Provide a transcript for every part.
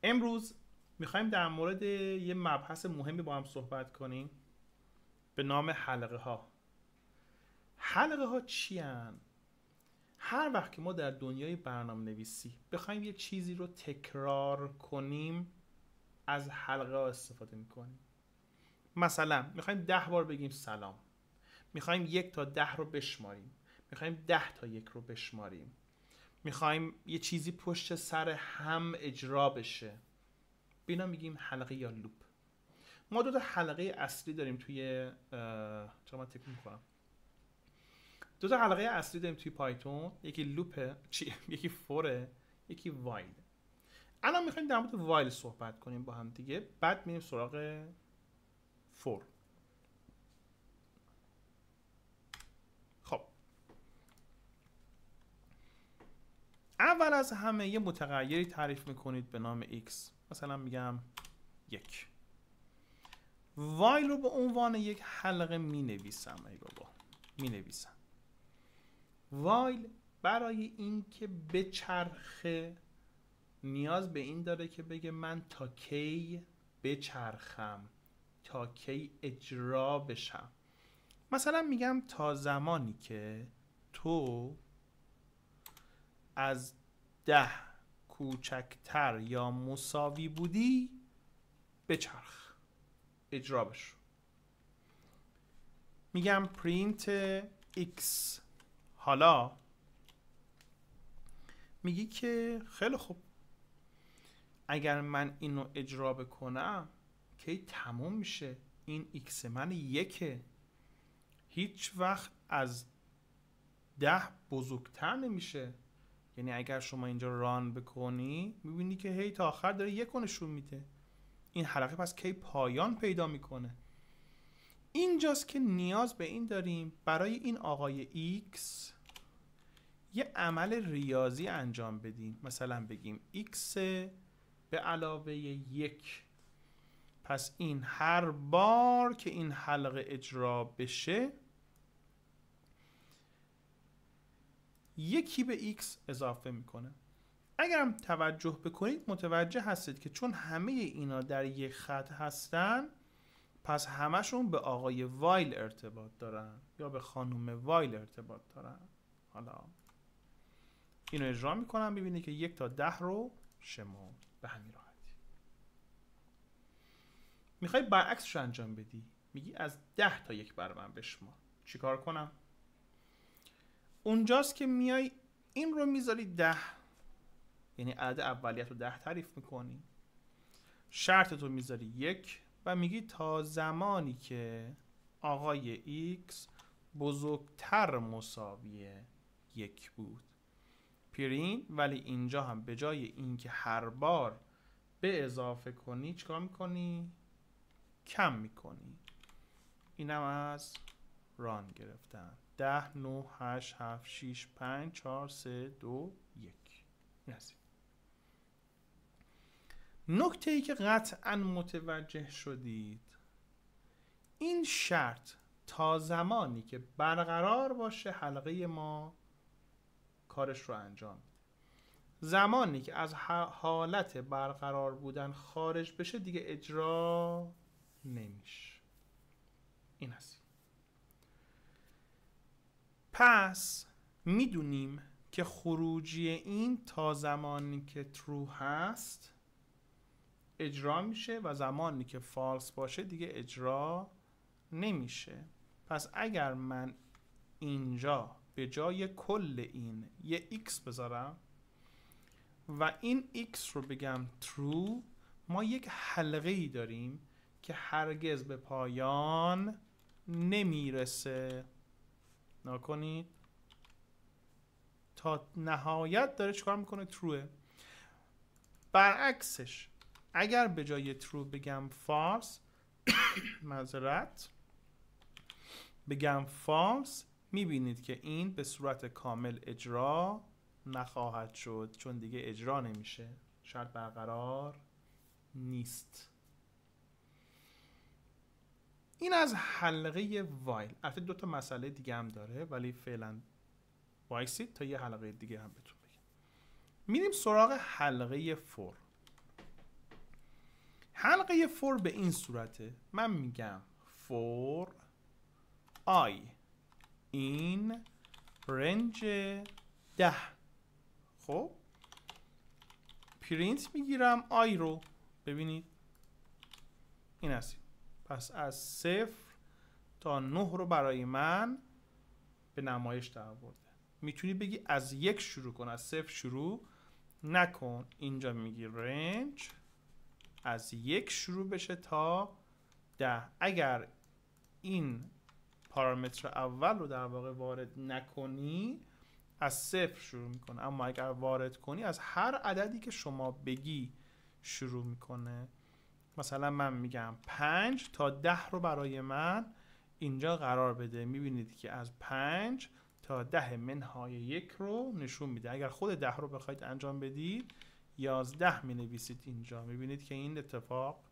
امروز میخوایم در مورد یه مبحث مهمی با هم صحبت کنیم به نام حلقه ها. حلقه ها چی هن؟ هر وقت که ما در دنیای برنامه نویسی بخوایم یه چیزی رو تکرار کنیم از حلقه ها استفاده میکنیم. مثلا میخوایم 10 بار بگیم سلام، میخوایم 1 تا 10 رو بشماریم، میخوایم 10 تا 1 رو بشماریم، میخوایم یه چیزی پشت سر هم اجرا بشه، بینا میگیم حلقه یا لوپ. ما دو تا حلقه اصلی داریم توی چرا من تکون میخورم، دو تا حلقه اصلی داریم توی پایتون، یکی لوپه یکی فوره، یکی وایل. الان میخوایم در مورد وایل صحبت کنیم با هم دیگه، بعد میریم سراغ فور. خب اول از همه یه متغیری تعریف میکنید به نام x. مثلا میگم 1. وایل رو به عنوان یک حلقه مینویسم. ای بابا مینویسم وایل برای این که بچرخه نیاز به این داره که بگه من تا کی بچرخم، تا کی اجرا بشم. مثلا میگم تا زمانی که تو از 10 کوچکتر یا مساوی بودی بچرخ، اجرا بشو. میگم پرینت x. حالا میگی که خیلی خوب، اگر من اینو اجرا بکنم کی تموم میشه؟ این x من 1، هیچ وقت از 10 بزرگتر نمیشه. یعنی اگر شما اینجا ران بکنی میبینی که هی تا آخر داره 1 نشون میده. این حلقه پس کی پایان پیدا میکنه؟ اینجاست که نیاز به این داریم برای این آقای x یه عمل ریاضی انجام بدیم. مثلا بگیم x به علاوه 1. پس این هر بار که این حلقه اجرا بشه یکی به x اضافه میکنه. اگرم توجه بکنید متوجه هستید که چون همه اینا در یک خط هستن پس همشون به آقای وایل ارتباط دارن یا به خانم وایل ارتباط دارن. حالا اینو اجرا میکنم، ببینید که 1 تا 10 رو شمار به همین راحتی. میخوای برعکسش انجام بدی، میگی از 10 تا 1 برای من بشمار. چیکار کنم؟ اونجاست که میای این رو میذاری 10، یعنی عدد اولیت رو 10 تعریف میکنی، شرط تو میذاری 1 و میگی تا زمانی که آقای x بزرگتر مساوی 1 بود پرین. ولی اینجا هم به جای اینکه هر بار به اضافه کنی چیکار میکنی؟ کم میکنی. اینم از ران گرفتن. 10 9 8 7 6 5 4 3 2 1. این هست. نکته ای که قطعا متوجه شدید، این شرط تا زمانی که برقرار باشه حلقه ما کارش رو انجام میده. زمانی که از حالت برقرار بودن خارج بشه دیگه اجرا نمیشه. این هست. پس میدونیم که خروجی این تا زمانی که true هست اجرا میشه و زمانی که فالس باشه دیگه اجرا نمیشه. پس اگر من اینجا به جای کل این یه x بذارم و این x رو بگم true، ما یک حلقه ای داریم که هرگز به پایان نمیرسه. نکنید تا نهایت داره چیکار میکنه؟ تروه. برعکسش اگر به جای ترو بگم فالس معذرت بگم فالس، میبینید که این به صورت کامل اجرا نخواهد شد چون دیگه اجرا نمیشه، شرط برقرار نیست. این از حلقه وایل. البته 2 تا مسئله دیگه هم داره ولی فعلا وایسید تا یه حلقه دیگه هم بهتون بگم. میریم سراغ حلقه فور. حلقه فور به این صورته. من میگم for I این رنج 10. خب پرینت میگیرم I رو، ببینید این هست. پس از 0 تا 9 رو برای من به نمایش در آورده. میتونی بگی از 1 شروع کن، از 0 شروع نکن. اینجا میگی رنج از 1 شروع بشه تا 10. اگر این پارامتر اول رو در واقع وارد نکنی از 0 شروع میکنه، اما اگر وارد کنی از هر عددی که شما بگی شروع میکنه. مثلا من میگم 5 تا 10 رو برای من اینجا قرار بده. میبینید که از 5 تا 10 منهای 1 رو نشون میده. اگر خود 10 رو بخواید انجام بدید 11 می نویسید اینجا. میبینید که این اتفاق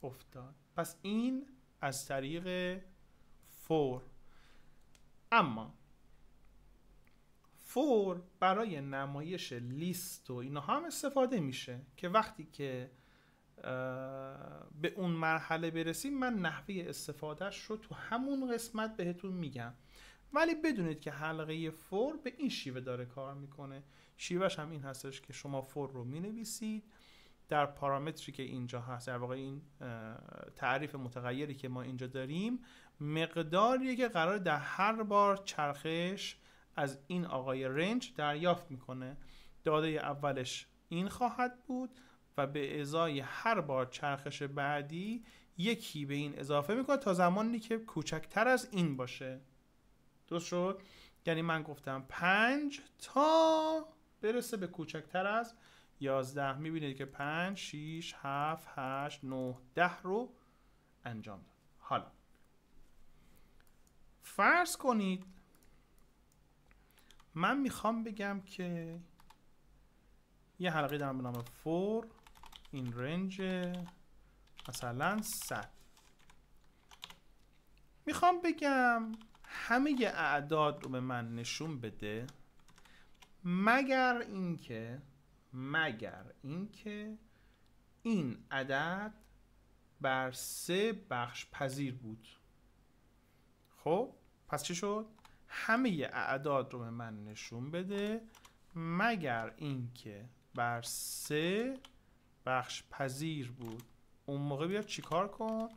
افتاد. پس این از طریق فور. اما فور برای نمایش لیست و اینا هم استفاده میشه که وقتی که به اون مرحله برسیم من نحوه استفادهش رو تو همون قسمت بهتون میگم. ولی بدونید که حلقه فور به این شیوه داره کار میکنه. شیوهش هم این هستش که شما فور رو مینویسید در پارامتری که اینجا هست، در واقع این تعریف متغیری که ما اینجا داریم مقداریه که قرار در هر بار چرخش از این آقای رنج دریافت میکنه. داده اولش این خواهد بود و به ازای هر بار چرخش بعدی یکی به این اضافه میکنه تا زمانی که کوچکتر از این باشه. درست شد؟ یعنی من گفتم 5 تا برسه به کوچکتر از 11. میبینید که 5 6 7 8 9 10 رو انجام داد. حالا فرض کنید من میخوام بگم که یه حلقه دارم به نام فور این رنج مثلا 100. میخوام بگم همه اعداد رو به من نشون بده مگر اینکه این عدد بر 3 بخش پذیر بود. خب پس چی شد؟ همه اعداد رو به من نشون بده مگر اینکه بر 3 بخش پذیر بود. اون موقع بیا چیکار کن؟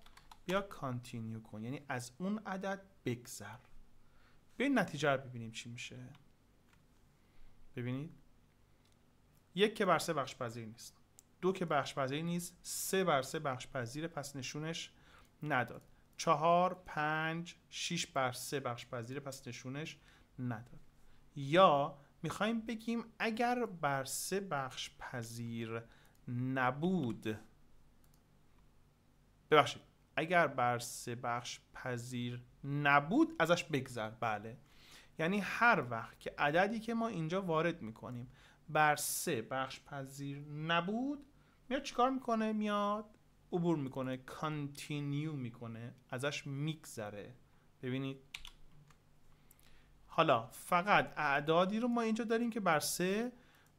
بیا کانتینیو کن، یعنی از اون عدد بگذر. بیاین نتیجه رو ببینیم چی میشه. ببینید 1 که بر 3 بخش پذیر نیست، 2 که بخش پذیر نیست، 3 بر 3 بخش پذیره پس نشونش نداد، 4 5 6 بر 3 بخش پذیره پس نشونش نداد. یا میخوایم بگیم اگر بر 3 بخش پذیر نبود، ببخشید اگر بر 3 بخش پذیر نبود ازش بگذر. بله، یعنی هر وقت که عددی که ما اینجا وارد میکنیم بر 3 بخش پذیر نبود میاد چیکار میکنه؟ میاد عبور میکنه، کانتینیو میکنه، ازش میگذره. ببینید حالا فقط اعدادی رو ما اینجا داریم که بر 3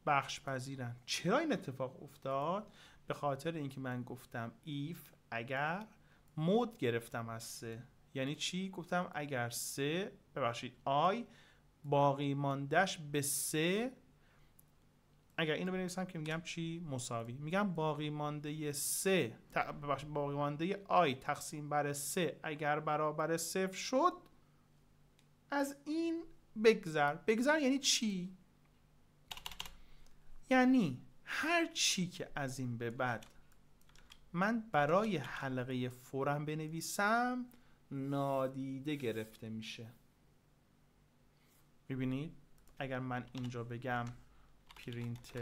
بخش پذیرن. چرا این اتفاق افتاد؟ به خاطر اینکه من گفتم if اگر مود گرفتم از 3. یعنی چی؟ گفتم اگر 3 ببخشید I باقی ماندهش به 3، اگر اینو بنویسم که میگم چی؟ مساوی. میگم باقی مانده 3 باقی مانده I تقسیم بر 3 اگر برابر 0 شد از این بگذر. بگذر یعنی چی؟ یعنی هر چی که از این به بعد من برای حلقه فورم بنویسم نادیده گرفته میشه. میبینید اگر من اینجا بگم پرینت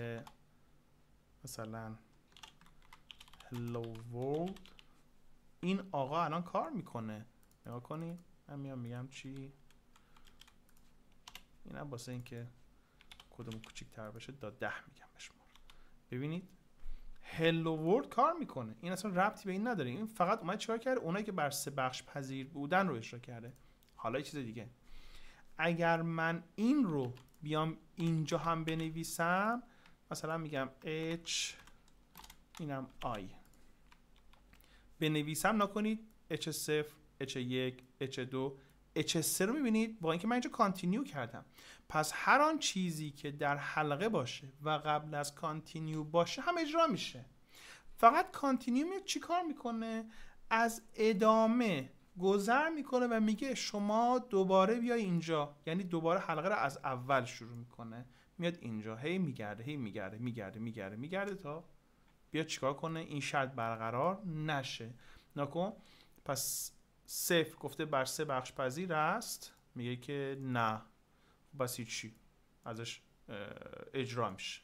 مثلا hello world، این آقا الان کار میکنه. نگاه کنید من میگم چی؟ اینم واسه اینکه کدوم کوچیک‌تر بشه تا 10 میگم بشمار. ببینید hello world کار میکنه. این اصلا ربطی به این نداره. این فقط اومد چیکار کرده؟ اونایی که بر 3 بخش پذیر بودن رو اجرا کرده. حالا یه چیز دیگه، اگر من این رو بیام اینجا هم بنویسم مثلا میگم h اینم I، بنویسم نکنید H0 H1 H2 H3 رو میبینید با اینکه من اینجا کانتینیو کردم. پس هر آن چیزی که در حلقه باشه و قبل از کانتینیو باشه هم اجرا میشه. فقط کانتینیو میاد چی کار میکنه؟ از ادامه گذر میکنه و میگه شما دوباره بیای اینجا، یعنی دوباره حلقه رو از اول شروع میکنه، میاد اینجا، هی میگرده تا بیاد چیکار کنه؟ این شرط برقرار نشه. نکن. پس صفر گفته بر 3 بخش پذیر است، میگه که نه، بس هیچی ازش اجرا میشه.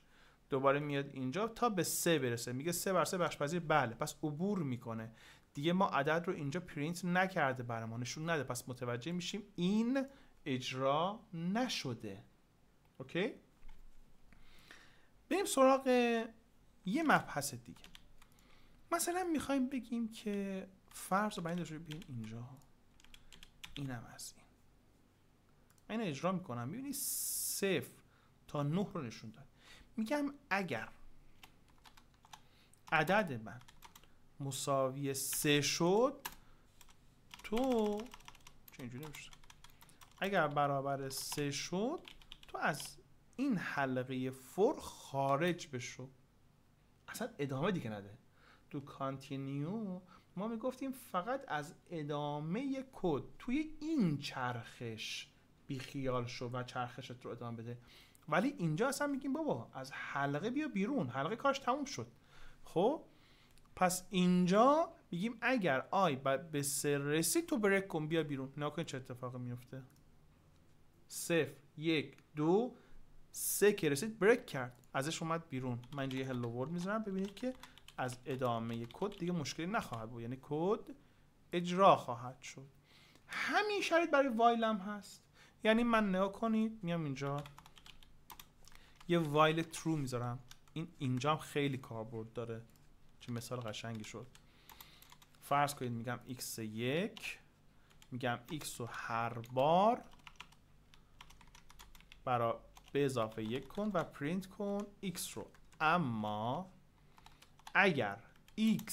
دوباره میاد اینجا تا به 3 برسه، میگه 3 بر 3 بخش پذیر، بله، پس عبور میکنه دیگه. ما عدد رو اینجا پرینت نکرده برامون، نشون نده، پس متوجه میشیم این اجرا نشده. اوکی؟ بریم سراغ یه مبحث دیگه. مثلا میخوایم بگیم که فرض رو برای این داشته بگیم اینجا، اینم از این، من این اجرا میکنم، میبینی 0 تا 9 رو نشون داد. میگم اگر عدد من مساوی 3 شد، تو چه اینجوری نمیشه، اگر برابر 3 شد تو از این حلقه فور خارج بشو، اصلا ادامه دیگه نده. تو کانتینیو ما میگفتیم فقط از ادامه کد توی این چرخش بیخیال شو و چرخشت رو ادامه بده. ولی اینجا اصلا میگیم بابا از حلقه بیا بیرون، حلقه کارش تموم شد. خب پس اینجا میگیم اگر آی به 3 رسید تو بریک کن، بیا بیرون. نکن چه اتفاقی میفته. 0 1 2 3 که رسید بریک کرد، ازش اومد بیرون. من اینجا یه هلو ورلد میذارم، ببینید که از ادامه کد دیگه مشکلی نخواهد بود، یعنی کد اجرا خواهد شد. همین شرط برای وایل هم هست. یعنی من نگاه کنید، میام اینجا یه وایل ترو میذارم، اینجا هم خیلی کاربرد داره، چه مثال قشنگی شد. فرض کنید میگم x1، میگم x رو هر بار به اضافه 1 کن و پرینت کن x رو. اما اگر x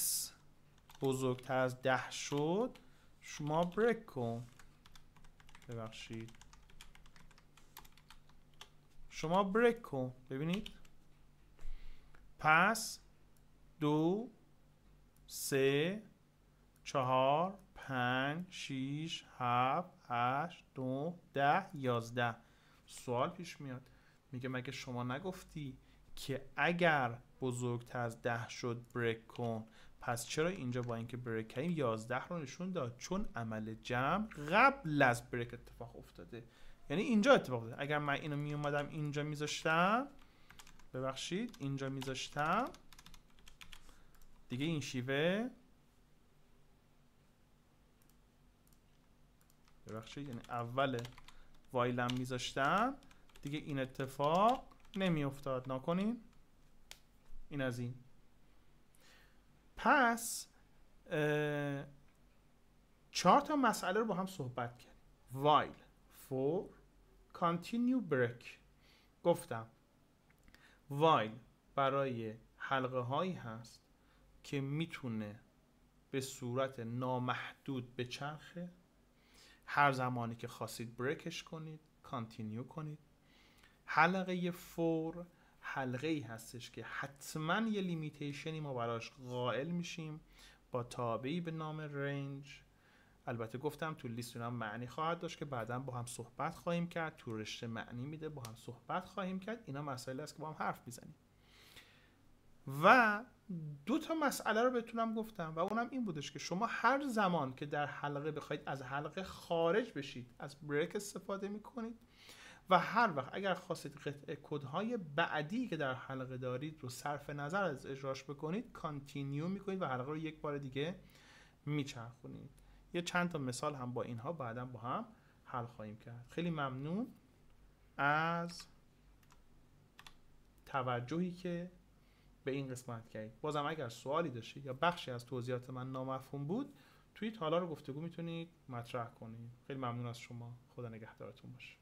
بزرگتر از 10 شد شما بریک کن، ببخشید شما بریک کن. ببینید پس 2 3 4 5 6 7 8 9 10 11. سوال پیش میاد، میگه مگه شما نگفتی که اگر بزرگتر از 10 شد بریک کن؟ پس چرا اینجا با اینکه بریک کردیم 11 رو نشون داد؟ چون عمل جمع قبل از بریک اتفاق افتاده، یعنی اینجا اتفاق افتاده. اگر من اینو می اومدم اینجا میذاشتم، ببخشید اینجا میذاشتم دیگه، این شیوه، ببخشید یعنی اول وایلم میذاشتم دیگه این اتفاق نمی افتاد. نکنین این از این. پس 4 تا مسئله رو با هم صحبت کردیم. while for continue break. گفتم while برای حلقه هایی هست که میتونه به صورت نامحدود بچرخه، هر زمانی که خواستید بریکش کنید، کانتینیو کنید. حلقه فور حلقه ای هستش که حتما یه لیمیتیشنی ما براش قائل میشیم با تابعی به نام رنج. البته گفتم تو لیست هم معنی خواهد داشت که بعدا با هم صحبت خواهیم کرد، تو رشته معنی میده، با هم صحبت خواهیم کرد. اینا مسائلی است که با هم حرف میزنیم. و 2 تا مسئله رو بهتونم گفتم و اونم این بودش که شما هر زمان که در حلقه بخواید از حلقه خارج بشید از بریک استفاده میکنید و هر وقت اگر خواستید قطعه کدهای بعدی که در حلقه دارید رو صرف نظر از اجراش بکنید، کانتینیو میکنید و حلقه رو یک بار دیگه میچرخونید. یه چند تا مثال هم با اینها بعدا با هم حل خواهیم کرد. خیلی ممنون از توجهی که به این قسمت کردید. بازم اگر سوالی داشتید یا بخشی از توضیحات من نامفهوم بود توی تالار گفتگو میتونید مطرح کنید. خیلی ممنون از شما. خدا نگهدارتون باشه.